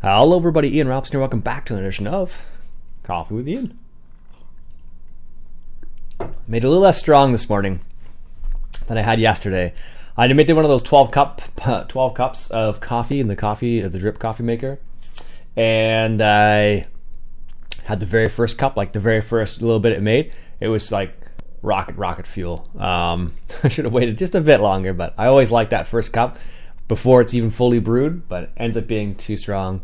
Hello everybody, Ian Robson here. Welcome back to an edition of Coffee with Ian. Made it a little less strong this morning than I had yesterday. I made one of those 12 cups of coffee in the drip coffee maker, and I had the very first cup, like the very first little bit it made. It was like rocket fuel. I should have waited just a bit longer, but I always like that first cup before it's even fully brewed, but it ends up being too strong.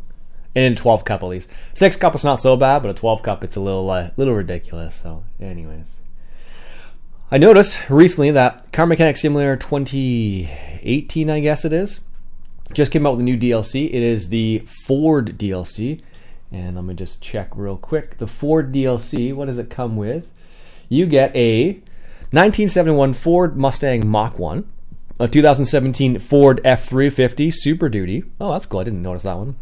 In 12 cup at least. 6 cup is not so bad, but a 12 cup it's a little ridiculous. So anyways, I noticed recently that Car Mechanic Simulator 2018, I guess it is, just came out with a new DLC. It is the Ford DLC, and let me just check real quick. The Ford DLC, what does it come with? You get a 1971 Ford Mustang Mach 1, a 2017 Ford F350 Super Duty. Oh, that's cool. I didn't notice that one.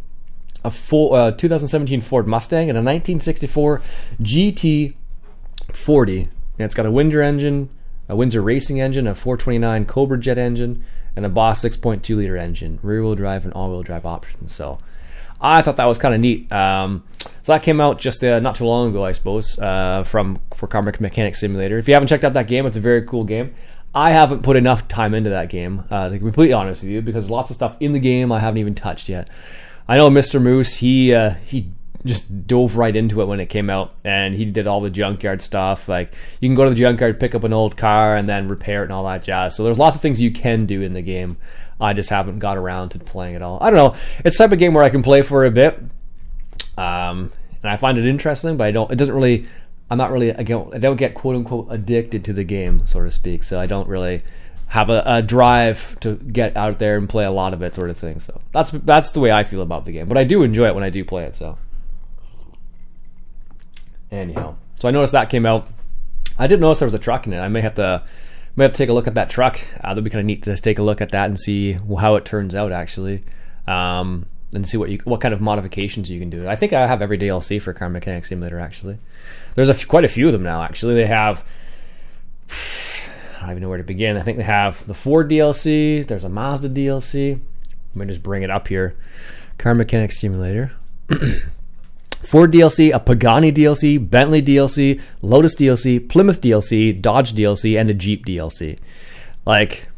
A 2017 Ford Mustang and a 1964 GT40. And it's got a Windsor engine, a Windsor racing engine, a 429 Cobra jet engine, and a Boss 6.2 liter engine, rear-wheel drive and all-wheel drive options. So I thought that was kind of neat. So that came out just not too long ago, I suppose, for Car Mechanic Simulator. If you haven't checked out that game, it's a very cool game. I haven't put enough time into that game, to be completely honest with you, because there's lots of stuff in the game I haven't even touched yet. I know Mr. Moose, he just dove right into it when it came out, and he did all the junkyard stuff. Like, you can go to the junkyard, pick up an old car, and then repair it and all that jazz. So there's lots of things you can do in the game. I just haven't got around to playing it all. I don't know. It's the type of game where I can play for a bit, and I find it interesting, but I don't get quote unquote addicted to the game, so to speak. So I don't really have a drive to get out there and play a lot of it, sort of thing. So that's the way I feel about the game. But I do enjoy it when I do play it. So anyhow, so I noticed that came out. I didn't notice there was a truck in it. I may have to take a look at that truck. That'd be kind of neat to take a look at that and see how it turns out, actually, and see what kind of modifications you can do. I think I have every DLC for Car Mechanic Simulator, actually. There's quite a few of them now, actually. They have, I don't even know where to begin. I think they have the Ford DLC. There's a Mazda DLC. Let me just bring it up here. Car Mechanic Simulator. Ford DLC, a Pagani DLC, Bentley DLC, Lotus DLC, Plymouth DLC, Dodge DLC, and a Jeep DLC. Like,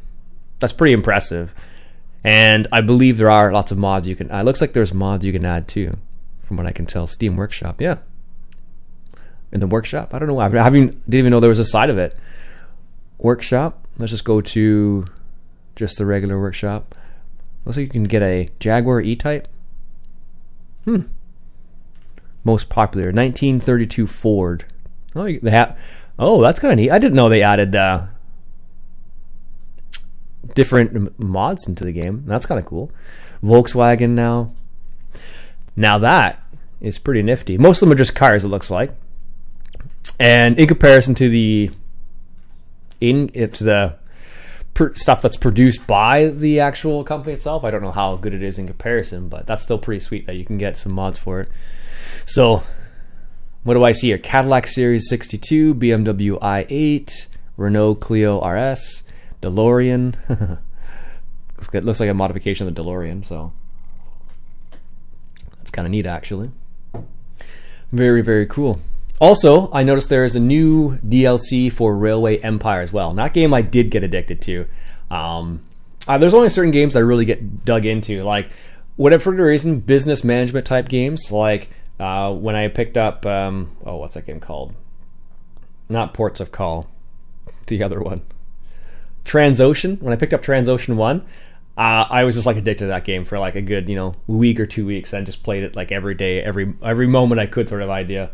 that's pretty impressive. And I believe there are lots of mods you can... It looks like there's mods you can add too, from what I can tell. Steam Workshop, yeah. In the workshop? I don't know. I didn't even know there was a side of it. Workshop. Let's just go to just the regular workshop. Looks like you can get a Jaguar E-Type. Most popular 1932 Ford. Oh, they have. Oh, that's kind of neat. I didn't know they added different mods into the game. That's kind of cool. Volkswagen now. Now that is pretty nifty. Most of them are just cars, it looks like. And in comparison to the stuff that's produced by the actual company itself, I don't know how good it is in comparison, but that's still pretty sweet that you can get some mods for it. So what do I see here? Cadillac Series 62, BMW i8, Renault Clio RS, DeLorean. It looks like a modification of the DeLorean, so that's kind of neat, actually. Very, very cool. Also, I noticed there is a new DLC for Railway Empire as well. And that game I did get addicted to. There's only certain games I really get dug into, like, whatever reason, business management type games. Like when I picked up, what's that game called? Not Ports of Call, the other one. Transocean. When I picked up Transocean 1, I was just like addicted to that game for like a good, week or 2 weeks, and just played it like every day, every moment I could, sort of idea.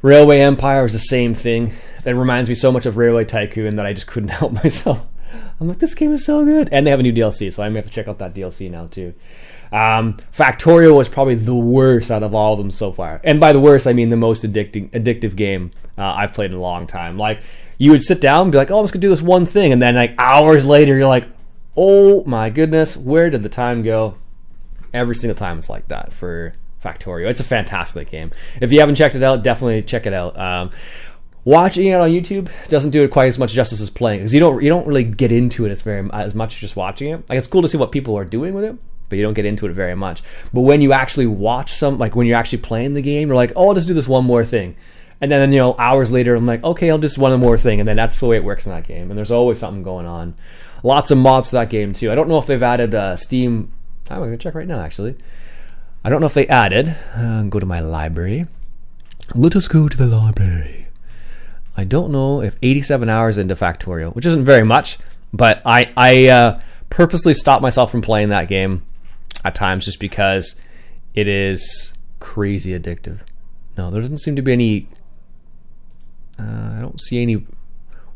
Railway Empire was the same thing. That reminds me so much of Railway Tycoon that I just couldn't help myself. I'm like, this game is so good. And they have a new DLC, so I may have to check out that DLC now too. Factorio was probably the worst out of all of them so far. And by the worst, I mean the most addictive game I've played in a long time. Like, you would sit down and be like, oh, I'm just going to do this one thing. And then like hours later, you're like, oh my goodness, where did the time go? Every single time it's like that for Factorio. It's a fantastic game. If you haven't checked it out, definitely check it out. Watching it on YouTube doesn't do it quite as much justice as playing, because you don't really get into it as much as just watching it. Like, it's cool to see what people are doing with it, but you don't get into it very much. But when you actually watch like when you're actually playing the game, you're like, oh, I'll just do this one more thing. And then, you know, hours later, I'm like, okay, I'll just one more thing. And then that's the way it works in that game. And there's always something going on. Lots of mods to that game, too. I don't know if they've added Steam. I'm going to check right now, actually. I don't know if they added. Go to my library. Let us go to the library. I don't know if 87 hours into Factorio, which isn't very much, but I purposely stopped myself from playing that game at times just because it is crazy addictive. No, there doesn't seem to be any... I don't see any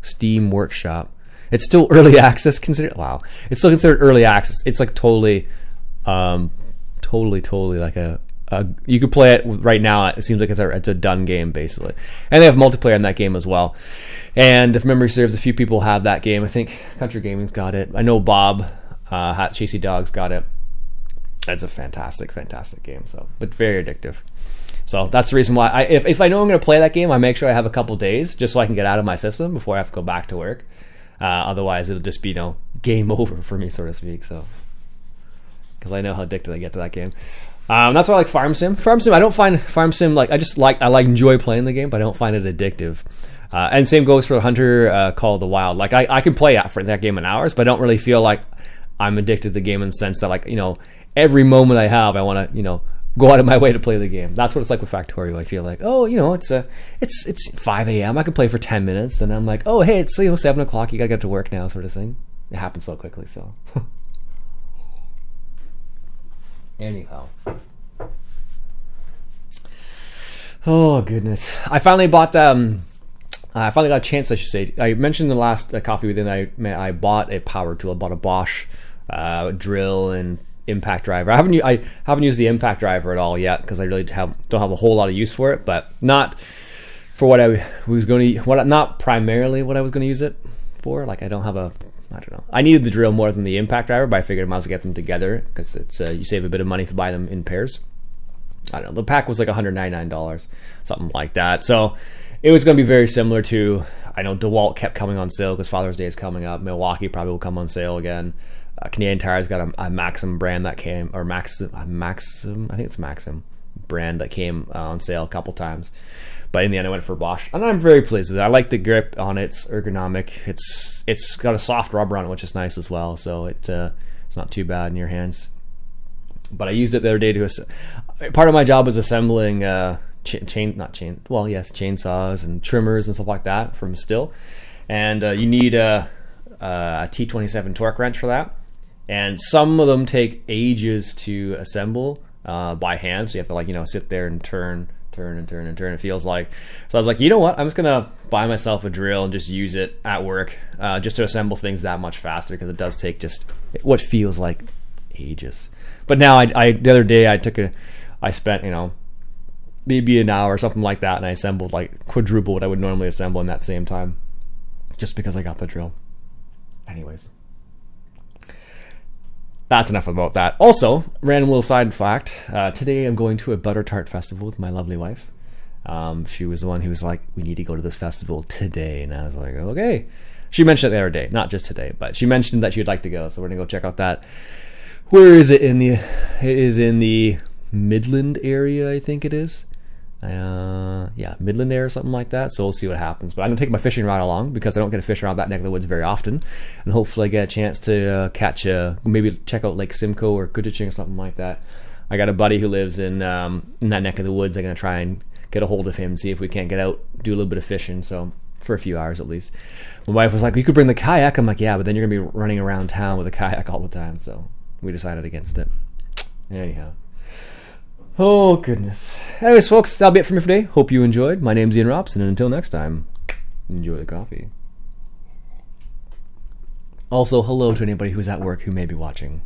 Steam Workshop. It's still early access. Wow, it's still considered early access. It's like totally like a you could play it right now. It seems like it's a done game basically, and they have multiplayer in that game as well. And if memory serves, a few people have that game. I think Country Gaming's got it. I know Bob Chasey Dogs got it. It's a fantastic game. So, but very addictive. So that's the reason why if I know I'm going to play that game, I make sure I have a couple days just so I can get out of my system before I have to go back to work. Otherwise, it'll just be, you know, game over for me, so to speak. So, because I know how addicted I get to that game. That's why I like Farm Sim. Farm Sim, I don't find Farm Sim I enjoy playing the game, but I don't find it addictive. And same goes for Hunter Call of the Wild. Like I can play for that game in hours, but I don't really feel like I'm addicted to the game in the sense that, like, you know, every moment I have, I want to, you know, go out of my way to play the game. That's what it's like with Factorio. I feel like, oh, you know, it's 5 a.m. I can play for 10 minutes. Then I'm like, oh, hey, it's, you know, 7 o'clock. You gotta get to work now, sort of thing. It happens so quickly. So, anyhow, oh goodness, I finally bought. I finally got a chance, I should say. I mentioned in the last coffee with Iain, I bought a power tool. I bought a Bosch drill and impact driver. I haven't used the impact driver at all yet because I really don't have a whole lot of use for it, but not for what I was going to, not primarily what I was going to use it for. Like I don't know. I needed the drill more than the impact driver, but I figured I might as well get them together because it's you save a bit of money if you buy them in pairs. I don't know. The pack was like $199, something like that. So it was going to be very similar to, I know DeWalt kept coming on sale because Father's Day is coming up. Milwaukee probably will come on sale again. Canadian Tire's got a Maxim brand that came, or Maxim, I think it's Maxim brand that came on sale a couple times. But in the end, I went for Bosch, and I'm very pleased with it. I like the grip on it. It's ergonomic. It's got a soft rubber on it, which is nice as well. So it's not too bad in your hands. But I used it the other day part of my job was assembling chainsaws and trimmers and stuff like that from Stihl, and you need a T27 torque wrench for that. And some of them take ages to assemble by hand, so you have to, like, you know, sit there and turn, it feels like. So I was like, you know what, I'm just gonna buy myself a drill and just use it at work just to assemble things that much faster, because it does take just what feels like ages. But now I the other day I spent, you know, maybe an hour or something like that, and I assembled like quadruple what I would normally assemble in that same time, just because I got the drill. Anyways, that's enough about that. Also, random little side fact, today I'm going to a butter tart festival with my lovely wife. She was the one who was like, we need to go to this festival today, and I was like, okay. She mentioned it the other day, not just today, but she mentioned that she'd like to go, so we're gonna go check out that. Where is it? It is in the Midland area, I think it is. Yeah, Midland area or something like that. So we'll see what happens. But I'm gonna take my fishing rod along because I don't get to fish around that neck of the woods very often, and hopefully I get a chance to catch maybe check out Lake Simcoe or Kudaching or something like that. I got a buddy who lives in that neck of the woods. I'm gonna try and get a hold of him and see if we can't get out, do a little bit of fishing. So for a few hours at least. My wife was like, "You could bring the kayak." I'm like, "Yeah, but then you're gonna be running around town with a kayak all the time." So we decided against it. Anyhow. Oh, goodness. Anyways, folks, that'll be it for me for today. Hope you enjoyed. My name's Iain Robson, and until next time, enjoy the coffee. Also, hello to anybody who's at work who may be watching.